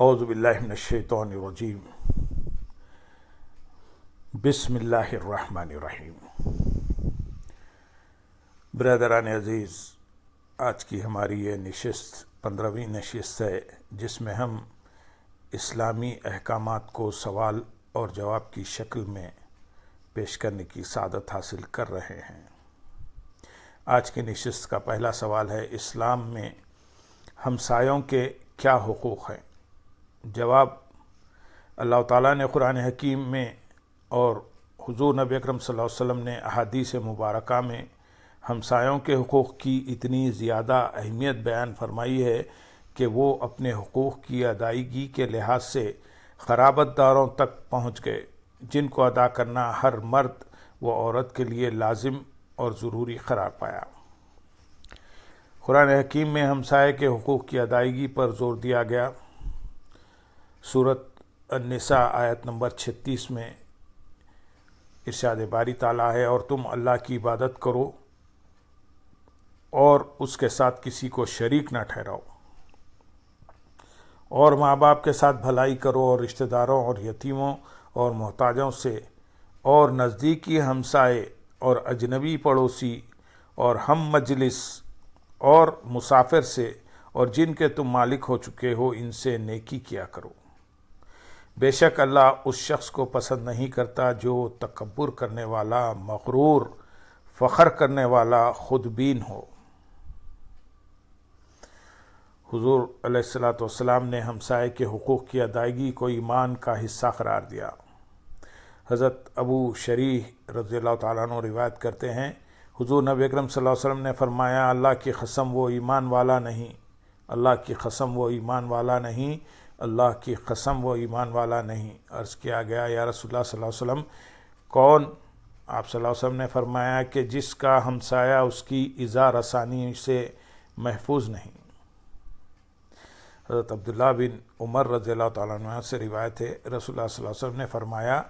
اعوذ باللہ من الشیطان الرجیم بسم اللہ الرحمن الرحیم۔ برادران عزیز، آج کی ہماری یہ نشست 15ویں نشست ہے جس میں ہم اسلامی احکامات کو سوال اور جواب کی شکل میں پیش کرنے کی سعادت حاصل کر رہے ہیں۔ آج کی نشست کا پہلا سوال ہے، اسلام میں ہمسایوں کے کیا حقوق ہیں؟ جواب، اللہ تعالیٰ نے قرآن حکیم میں اور حضور نبی اکرم صلی اللہ علیہ وسلم نے احادیث مبارکہ میں ہمسایوں کے حقوق کی اتنی زیادہ اہمیت بیان فرمائی ہے کہ وہ اپنے حقوق کی ادائیگی کے لحاظ سے قرابت داروں تک پہنچ گئے، جن کو ادا کرنا ہر مرد و عورت کے لیے لازم اور ضروری قرار پایا۔ قرآن حکیم میں ہمسائے کے حقوق کی ادائیگی پر زور دیا گیا۔ سورۃ النساء آیت نمبر 36 میں ارشاد باری تعالیٰ ہے، اور تم اللہ کی عبادت کرو اور اس کے ساتھ کسی کو شریک نہ ٹھہراؤ، اور ماں باپ کے ساتھ بھلائی کرو، اور رشتہ داروں اور یتیموں اور محتاجوں سے، اور نزدیکی ہمسائے اور اجنبی پڑوسی اور ہم مجلس اور مسافر سے، اور جن کے تم مالک ہو چکے ہو ان سے نیکی کیا کرو۔ بے شک اللہ اس شخص کو پسند نہیں کرتا جو تکبر کرنے والا، مغرور، فخر کرنے والا، خود بین ہو۔ حضور علیہ الصلوۃ والسلام نے ہمسائے کے حقوق کی ادائیگی کو ایمان کا حصہ قرار دیا۔ حضرت ابو شریح رضی اللہ تعالیٰ عنہ روایت کرتے ہیں، حضور نبی اکرم صلی اللہ علیہ وسلم نے فرمایا، اللہ کی قسم وہ ایمان والا نہیں، اللہ کی قسم وہ ایمان والا نہیں، اللہ کی قسم وہ ایمان والا نہیں۔ عرض کیا گیا، یا رسول اللہ صلی اللہ علیہ وسلم کون؟ آپ صلی اللہ علیہ وسلم نے فرمایا کہ جس کا ہمسایہ اس کی ایذا رسانی سے محفوظ نہیں۔ حضرت عبداللہ بن عمر رضی اللہ تعالیٰ عنہ سے روایت ہے، رسول اللہ صلی اللہ علیہ وسلم نے فرمایا،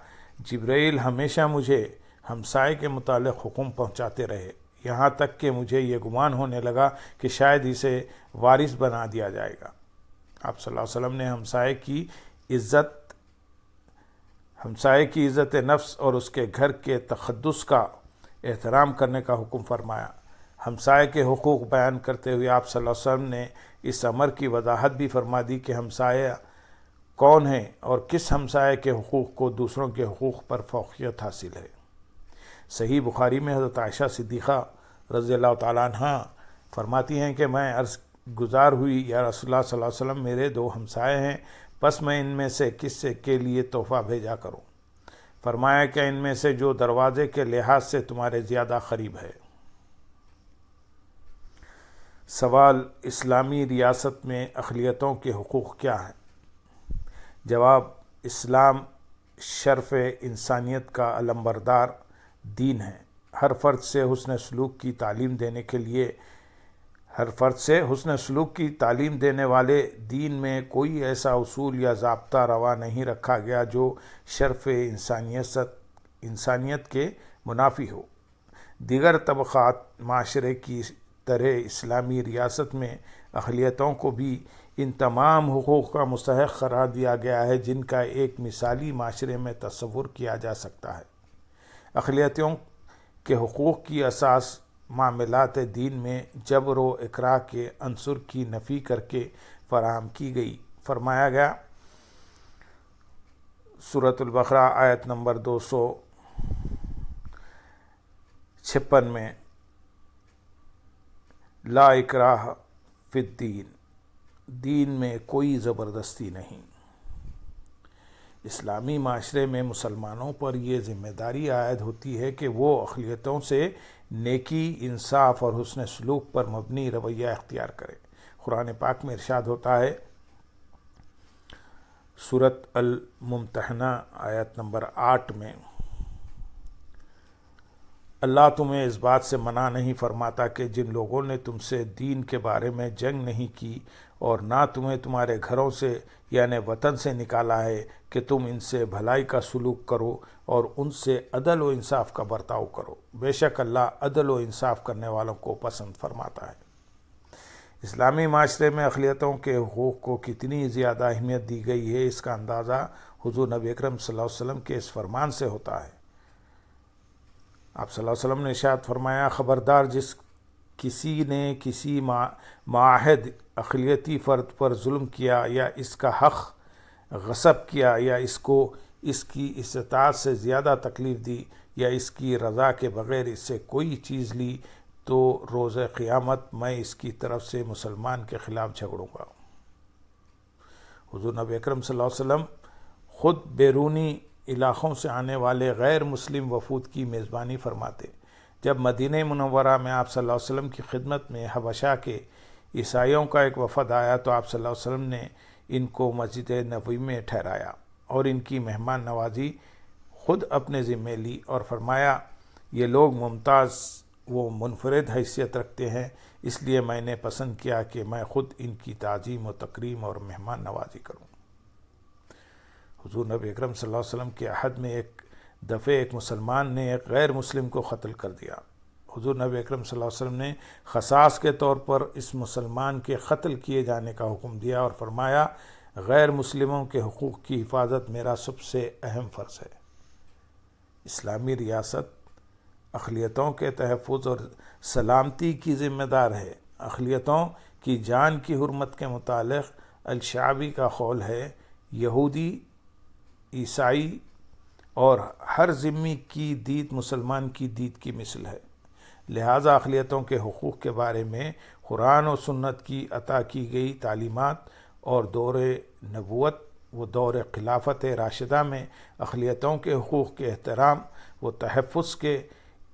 جبرائیل ہمیشہ مجھے ہمسائے کے متعلق حکم پہنچاتے رہے، یہاں تک کہ مجھے یہ گمان ہونے لگا کہ شاید اسے وارث بنا دیا جائے گا۔ آپ صلی اللہ علیہ وسلم نے ہمسائے کی عزت نفس اور اس کے گھر کے تقدس کا احترام کرنے کا حکم فرمایا۔ ہمسائے کے حقوق بیان کرتے ہوئے آپ صلی اللہ علیہ وسلم نے اس امر کی وضاحت بھی فرما دی کہ ہمسایہ کون ہیں اور کس ہمسائے کے حقوق کو دوسروں کے حقوق پر فوقیت حاصل ہے۔ صحیح بخاری میں حضرت عائشہ صدیقہ رضی اللہ تعالیٰ عنہ فرماتی ہیں کہ میں عرض گزار ہوئی، یا رسول اللہ صلی اللہ علیہ وسلم میرے 2 ہمسائے ہیں، پس میں ان میں سے کس کے لیے تحفہ بھیجا کروں؟ فرمایا کہ ان میں سے جو دروازے کے لحاظ سے تمہارے زیادہ قریب ہے۔ سوال، اسلامی ریاست میں اقلیتوں کے حقوق کیا ہیں؟ جواب، اسلام شرف انسانیت کا علمبردار دین ہے۔ ہر فرد سے حسن سلوک کی تعلیم دینے والے دین میں کوئی ایسا اصول یا ضابطہ روا نہیں رکھا گیا جو شرف انسانیت کے منافی ہو۔ دیگر طبقات معاشرے کی طرح اسلامی ریاست میں اقلیتوں کو بھی ان تمام حقوق کا مستحق قرار دیا گیا ہے جن کا ایک مثالی معاشرے میں تصور کیا جا سکتا ہے۔ اقلیتوں کے حقوق کی اساس معاملات دین میں جبر و اکراہ کے عنصر کی نفی کر کے فراہم کی گئی۔ فرمایا گیا، سورۃ البقرہ آیت نمبر 256 میں، لا اکراہ فی الدین، دین میں کوئی زبردستی نہیں۔ اسلامی معاشرے میں مسلمانوں پر یہ ذمہ داری عائد ہوتی ہے کہ وہ اقلیتوں سے نیکی، انصاف اور حسن سلوک پر مبنی رویہ اختیار کرے۔ قرآن پاک میں ارشاد ہوتا ہے، سورۃ الممتحنہ آیت نمبر 8 میں، اللہ تمہیں اس بات سے منع نہیں فرماتا کہ جن لوگوں نے تم سے دین کے بارے میں جنگ نہیں کی اور نہ تمہیں تمہارے گھروں سے یعنی وطن سے نکالا ہے کہ تم ان سے بھلائی کا سلوک کرو اور ان سے عدل و انصاف کا برتاؤ کرو، بے شک اللہ عدل و انصاف کرنے والوں کو پسند فرماتا ہے۔ اسلامی معاشرے میں اقلیتوں کے حقوق کو کتنی زیادہ اہمیت دی گئی ہے، اس کا اندازہ حضور نبی اکرم صلی اللہ علیہ وسلم کے اس فرمان سے ہوتا ہے۔ آپ صلی اللہ علیہ وسلم نے ارشاد فرمایا، خبردار جس کسی نے کسی معاہد اقلیتی فرد پر ظلم کیا یا اس کا حق غصب کیا یا اس کو اس کی استطاعت سے زیادہ تکلیف دی یا اس کی رضا کے بغیر اس سے کوئی چیز لی، تو روز قیامت میں اس کی طرف سے مسلمان کے خلاف جھگڑوں گا۔ حضور نبی اکرم صلی اللہ علیہ وسلم خود بیرونی علاقوں سے آنے والے غیر مسلم وفود کی میزبانی فرماتے۔ جب مدینہ منورہ میں آپ صلی اللہ علیہ وسلم کی خدمت میں حبشہ کے عیسائیوں کا ایک وفد آیا تو آپ صلی اللہ علیہ وسلم نے ان کو مسجد نبوی میں ٹھہرایا اور ان کی مہمان نوازی خود اپنے ذمہ لی اور فرمایا، یہ لوگ ممتاز و منفرد حیثیت رکھتے ہیں، اس لیے میں نے پسند کیا کہ میں خود ان کی تعظیم و تکریم اور مہمان نوازی کروں۔ حضور نبی اکرم صلی اللہ علیہ وسلم کے عہد میں ایک دفعہ ایک مسلمان نے ایک غیر مسلم کو قتل کر دیا۔ حضور نبی اکرم صلی اللہ علیہ وسلم نے قصاص کے طور پر اس مسلمان کے قتل کیے جانے کا حکم دیا اور فرمایا، غیر مسلموں کے حقوق کی حفاظت میرا سب سے اہم فرض ہے۔ اسلامی ریاست اقلیتوں کے تحفظ اور سلامتی کی ذمہ دار ہے۔ اقلیتوں کی جان کی حرمت کے متعلق الشعبی کا قول ہے، یہودی، عیسائی اور ہر ذمی کی دید مسلمان کی دید کی مثل ہے، لہٰذا اقلیتوں کے حقوق کے بارے میں قرآن و سنت کی عطا کی گئی تعلیمات اور دور نبوت و دور خلافت راشدہ میں اقلیتوں کے حقوق کے احترام و تحفظ کے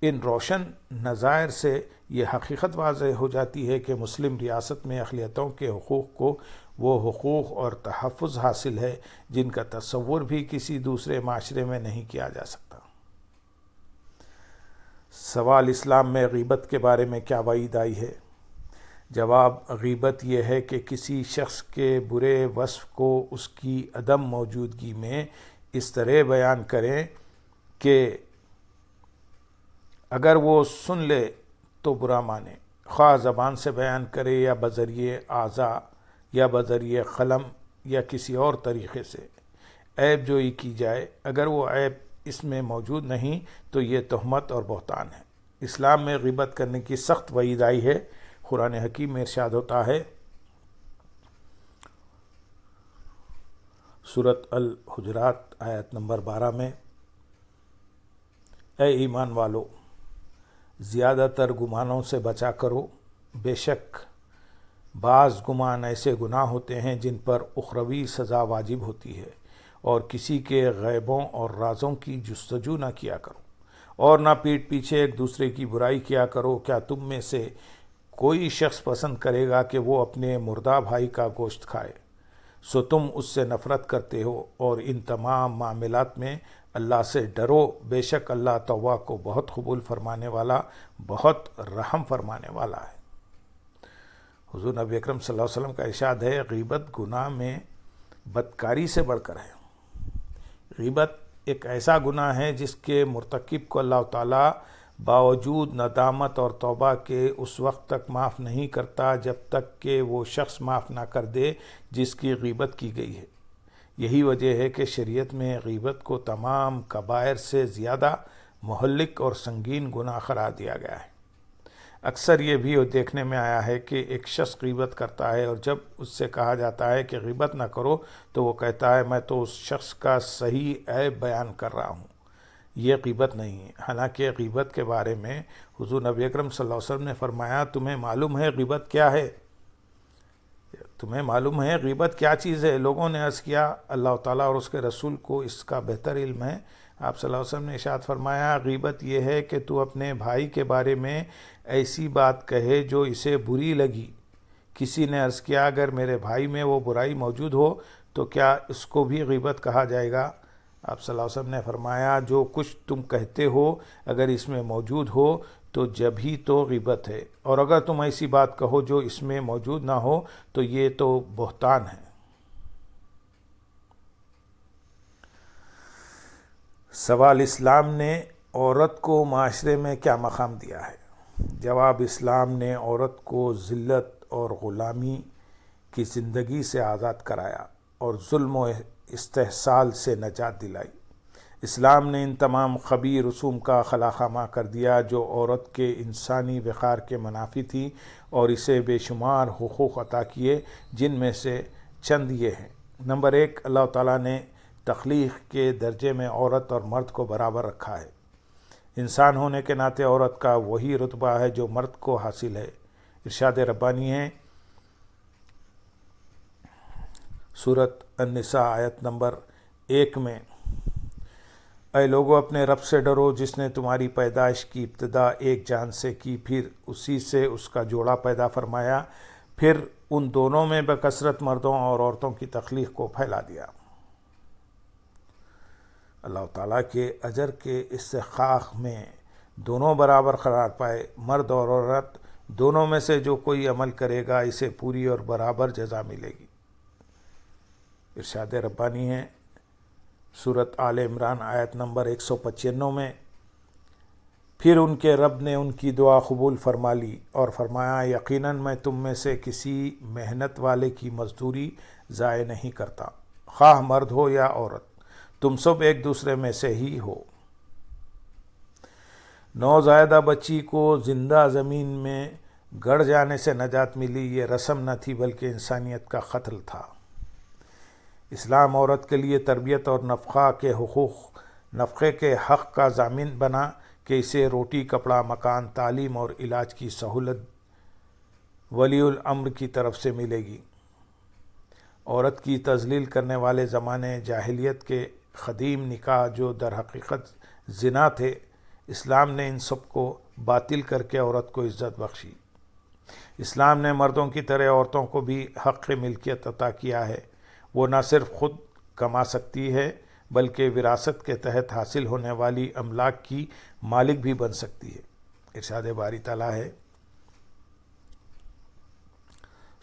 ان روشن نظائر سے یہ حقیقت واضح ہو جاتی ہے کہ مسلم ریاست میں اقلیتوں کے حقوق کو وہ حقوق اور تحفظ حاصل ہے جن کا تصور بھی کسی دوسرے معاشرے میں نہیں کیا جا سکتا۔ سوال، اسلام میں غیبت کے بارے میں کیا وعید آئی ہے؟ جواب، غیبت یہ ہے کہ کسی شخص کے برے وصف کو اس کی عدم موجودگی میں اس طرح بیان کریں کہ اگر وہ سن لے تو برا مانے، خواہ زبان سے بیان کرے یا بذریعہ اعضاء یا بذریعہ قلم یا کسی اور طریقے سے عیب جوئی کی جائے، اگر وہ عیب اس میں موجود نہیں تو یہ تہمت اور بہتان ہے۔ اسلام میں غیبت کرنے کی سخت وعید آئی ہے۔ قرآن حکیم میں ارشاد ہوتا ہے، سورۃ الحجرات آیت نمبر 12 میں، اے ایمان والو، زیادہ تر گمانوں سے بچا کرو، بے شک بعض گمان ایسے گناہ ہوتے ہیں جن پر اخروی سزا واجب ہوتی ہے، اور کسی کے غیبوں اور رازوں کی جستجو نہ کیا کرو، اور نہ پیٹھ پیچھے ایک دوسرے کی برائی کیا کرو۔ کیا تم میں سے کوئی شخص پسند کرے گا کہ وہ اپنے مردہ بھائی کا گوشت کھائے؟ سو تم اس سے نفرت کرتے ہو، اور ان تمام معاملات میں اللہ سے ڈرو، بے شک اللہ توبہ کو بہت قبول فرمانے والا، بہت رحم فرمانے والا ہے۔ حضور نبی اکرم صلی اللہ علیہ وسلم کا ارشاد ہے، غیبت گناہ میں بدکاری سے بڑھ کر ہے۔ غیبت ایک ایسا گناہ ہے جس کے مرتکب کو اللہ تعالیٰ باوجود ندامت اور توبہ کے اس وقت تک معاف نہیں کرتا جب تک کہ وہ شخص معاف نہ کر دے جس کی غیبت کی گئی ہے۔ یہی وجہ ہے کہ شریعت میں غیبت کو تمام کبائر سے زیادہ مہلک اور سنگین گناہ قرار دیا گیا ہے۔ اکثر یہ بھی دیکھنے میں آیا ہے کہ ایک شخص غیبت کرتا ہے اور جب اس سے کہا جاتا ہے کہ غیبت نہ کرو تو وہ کہتا ہے، میں تو اس شخص کا صحیح عیب بیان کر رہا ہوں، یہ غیبت نہیں ہے۔ حالانکہ غیبت کے بارے میں حضور نبی اکرم صلی اللہ علیہ وسلم نے فرمایا، تمہیں معلوم ہے غیبت کیا ہے؟ تمہیں معلوم ہے غیبت کیا چیز ہے؟ لوگوں نے عرض کیا، اللہ تعالیٰ اور اس کے رسول کو اس کا بہتر علم ہے۔ آپ صلی اللہ علیہ وسلم نے ارشاد فرمایا، غیبت یہ ہے کہ تو اپنے بھائی کے بارے میں ایسی بات کہے جو اسے بری لگی۔ کسی نے عرض کیا، اگر میرے بھائی میں وہ برائی موجود ہو تو کیا اس کو بھی غیبت کہا جائے گا؟ آپ صلی اللہ علیہ وسلم نے فرمایا، جو کچھ تم کہتے ہو اگر اس میں موجود ہو تو جب ہی تو غیبت ہے، اور اگر تم ایسی بات کہو جو اس میں موجود نہ ہو تو یہ تو بہتان ہے۔ سوال، اسلام نے عورت کو معاشرے میں کیا مقام دیا ہے؟ جواب، اسلام نے عورت کو ذلت اور غلامی کی زندگی سے آزاد کرایا اور ظلم و استحصال سے نجات دلائی۔ اسلام نے ان تمام خبی رسوم کا خلاخامہ کر دیا جو عورت کے انسانی وقار کے منافی تھی، اور اسے بے شمار حقوق عطا کیے، جن میں سے چند یہ ہیں۔ نمبر 1، اللہ تعالیٰ نے تخلیق کے درجے میں عورت اور مرد کو برابر رکھا ہے۔ انسان ہونے کے ناطے عورت کا وہی رتبہ ہے جو مرد کو حاصل ہے۔ ارشاد ربانی ہے سورۃ النساء آیت نمبر 1 میں، اے لوگو اپنے رب سے ڈرو جس نے تمہاری پیدائش کی ابتدا ایک جان سے کی، پھر اسی سے اس کا جوڑا پیدا فرمایا، پھر ان دونوں میں بکثرت مردوں اور عورتوں کی تخلیق کو پھیلا دیا۔ اللہ تعالیٰ کے اجر کے استحقاق میں دونوں برابر قرار پائے۔ مرد اور عورت دونوں میں سے جو کوئی عمل کرے گا اسے پوری اور برابر جزا ملے گی۔ ارشاد ربانی ہے سورۃ آل عمران آیت نمبر 195 میں، پھر ان کے رب نے ان کی دعا قبول فرما لی اور فرمایا، یقیناً میں تم میں سے کسی محنت والے کی مزدوری ضائع نہیں کرتا، خواہ مرد ہو یا عورت، تم سب ایک دوسرے میں سے ہی ہو۔ نوزائیدہ بچی کو زندہ زمین میں گڑ جانے سے نجات ملی، یہ رسم نہ تھی بلکہ انسانیت کا قتل تھا۔ اسلام عورت کے لیے تربیت اور نفقے کے حق کا ضامن بنا کہ اسے روٹی، کپڑا، مکان، تعلیم اور علاج کی سہولت ولی الامر کی طرف سے ملے گی۔ عورت کی تذلیل کرنے والے زمانے جاہلیت کے قدیم نکاح جو در حقیقت زنا تھے، اسلام نے ان سب کو باطل کر کے عورت کو عزت بخشی۔ اسلام نے مردوں کی طرح عورتوں کو بھی حق ملکیت عطا کیا ہے۔ وہ نہ صرف خود کما سکتی ہے بلکہ وراثت کے تحت حاصل ہونے والی املاک کی مالک بھی بن سکتی ہے۔ ارشاد باری تعالیٰ ہے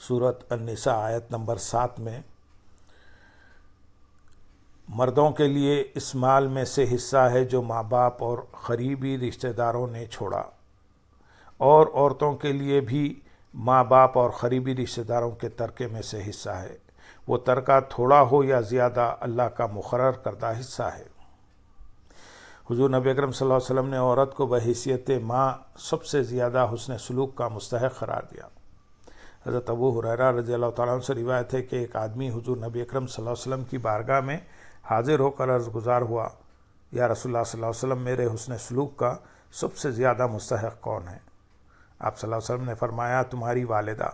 سورۃ النساء آیت نمبر 7 میں، مردوں کے لیے اس مال میں سے حصہ ہے جو ماں باپ اور قریبی رشتہ داروں نے چھوڑا، اور عورتوں کے لیے بھی ماں باپ اور قریبی رشتہ داروں کے ترکے میں سے حصہ ہے، وہ ترکہ تھوڑا ہو یا زیادہ اللہ کا مقرر کردہ حصہ ہے۔ حضور نبی اکرم صلی اللہ علیہ وسلم نے عورت کو بحیثیت ماں سب سے زیادہ حسن سلوک کا مستحق قرار دیا۔ حضرت ابو ہریرہ رضی اللہ تعالیٰ عنہ سے روایت ہے کہ ایک آدمی حضور نبی اکرم صلی اللہ علیہ وسلم کی بارگاہ میں حاضر ہو کر عرض گزار ہوا، یا رسول اللہ صلی اللہ علیہ وسلم، میرے حسن سلوک کا سب سے زیادہ مستحق کون ہے؟ آپ صلی اللہ علیہ وسلم نے فرمایا، تمہاری والدہ۔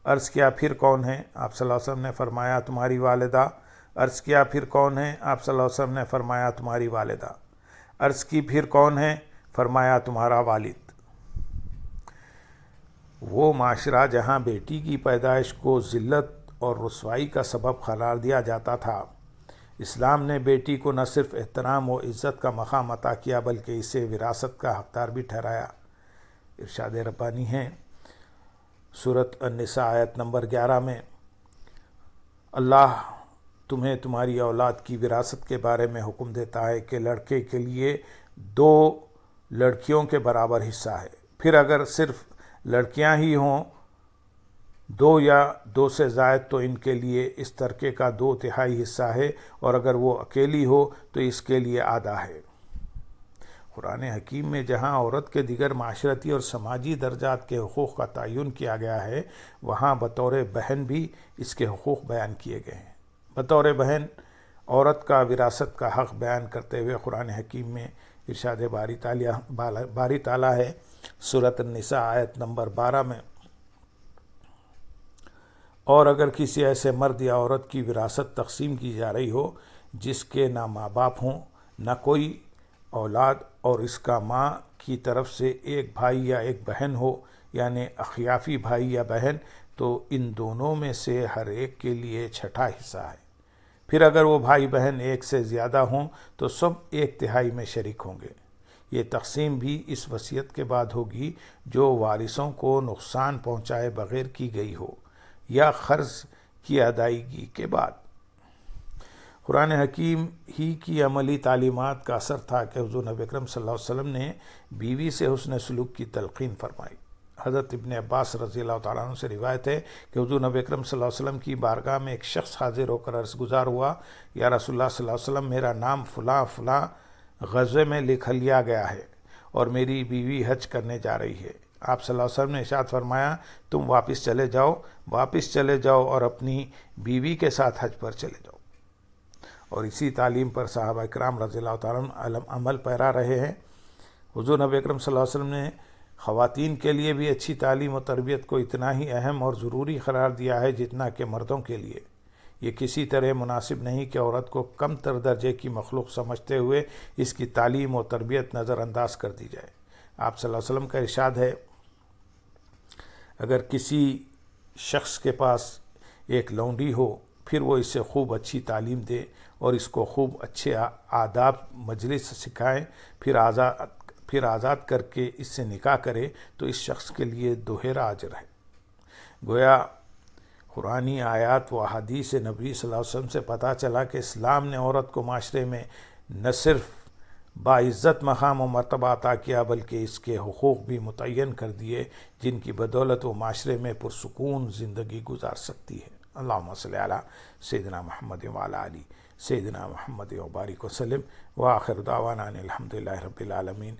عرض کیا پھر کون ہے؟ آپ صلی اللہ علیہ وسلم نے فرمایا، تمہاری والدہ۔ عرض کیا پھر کون ہے؟ آپ صلی اللہ علیہ وسلم نے فرمایا، تمہاری والدہ۔ عرض کی پھر کون ہے؟ فرمایا، تمہارا والد۔ وہ معاشرہ جہاں بیٹی کی پیدائش کو ذلت اور رسوائی کا سبب قرار دیا جاتا تھا، اسلام نے بیٹی کو نہ صرف احترام و عزت کا مقام عطا کیا بلکہ اسے وراثت کا حقدار بھی ٹھہرایا۔ ارشاد ربانی ہے سورۃ النساء آیت نمبر 11 میں، اللہ تمہیں تمہاری اولاد کی وراثت کے بارے میں حکم دیتا ہے کہ لڑکے کے لیے 2 لڑکیوں کے برابر حصہ ہے، پھر اگر صرف لڑکیاں ہی ہوں 2 یا 2 سے زائد تو ان کے لیے اس ترکے کا 2/3 حصہ ہے، اور اگر وہ اکیلی ہو تو اس کے لیے آدھا ہے۔ قرآن حکیم میں جہاں عورت کے دیگر معاشرتی اور سماجی درجات کے حقوق کا تعین کیا گیا ہے، وہاں بطور بہن بھی اس کے حقوق بیان کیے گئے ہیں۔ بطور بہن عورت کا وراثت کا حق بیان کرتے ہوئے قرآن حکیم میں ارشاد باری تعالیٰ ہے سورۃ النساء آیت نمبر 12 میں، اور اگر کسی ایسے مرد یا عورت کی وراثت تقسیم کی جا رہی ہو جس کے نہ ماں باپ ہوں نہ کوئی اولاد، اور اس کا ماں کی طرف سے ایک بھائی یا ایک بہن ہو، یعنی اخیافی بھائی یا بہن، تو ان دونوں میں سے ہر ایک کے لیے 1/6 حصہ ہے۔ پھر اگر وہ بھائی بہن 1 سے زیادہ ہوں تو سب 1/3 میں شریک ہوں گے۔ یہ تقسیم بھی اس وصیت کے بعد ہوگی جو وارثوں کو نقصان پہنچائے بغیر کی گئی ہو، یا قرض کی ادائیگی کے بعد۔ قرآن حکیم ہی کی عملی تعلیمات کا اثر تھا کہ حضور نبی اکرم صلی اللہ علیہ وسلم نے بیوی سے حسن سلوک کی تلقین فرمائی۔ حضرت ابن عباس رضی اللہ تعالیٰ عنہ سے روایت ہے کہ حضور نبی اکرم صلی اللہ علیہ وسلم کی بارگاہ میں ایک شخص حاضر ہو کر عرض گزار ہوا، یا رسول اللہ صلی اللہ علیہ وسلم، میرا نام فلاں فلاں غزوے میں لکھ لیا گیا ہے اور میری بیوی حج کرنے جا رہی ہے۔ آپ صلی اللہ علیہ وسلم نے ارشاد فرمایا، تم واپس چلے جاؤ اور اپنی بیوی کے ساتھ حج پر چلے جاؤ۔ اور اسی تعلیم پر صحابہ کرام رضی اللہ تعالیٰ عنہ عمل پیرا رہے ہیں۔ حضور نبی اکرم صلی اللہ علیہ وسلم نے خواتین کے لیے بھی اچھی تعلیم و تربیت کو اتنا ہی اہم اور ضروری قرار دیا ہے جتنا کہ مردوں کے لیے۔ یہ کسی طرح مناسب نہیں کہ عورت کو کم تر درجے کی مخلوق سمجھتے ہوئے اس کی تعلیم و تربیت نظر انداز کر دی جائے۔ آپ صلی اللہ علیہ وسلم کا ارشاد ہے، اگر کسی شخص کے پاس ایک لونڈی ہو، پھر وہ اسے خوب اچھی تعلیم دے اور اس کو خوب اچھے آداب مجلس سکھائیں، پھر آزاد کر کے اس سے نکاح کرے، تو اس شخص کے لیے دوہرا اجر ہے۔ گویا قرآنی آیات و احادیث نبی صلی اللہ علیہ وسلم سے پتہ چلا کہ اسلام نے عورت کو معاشرے میں نہ صرف باعزت مقام و مرتبہ عطا کیا بلکہ اس کے حقوق بھی متعین کر دیے، جن کی بدولت وہ معاشرے میں پرسکون زندگی گزار سکتی ہے۔ اللہم صلی علی سیدنا محمد وعلی آلہ سیدنا محمد وبارک وسلم، وآخر دعوانا ان الحمدللہ رب العالمین۔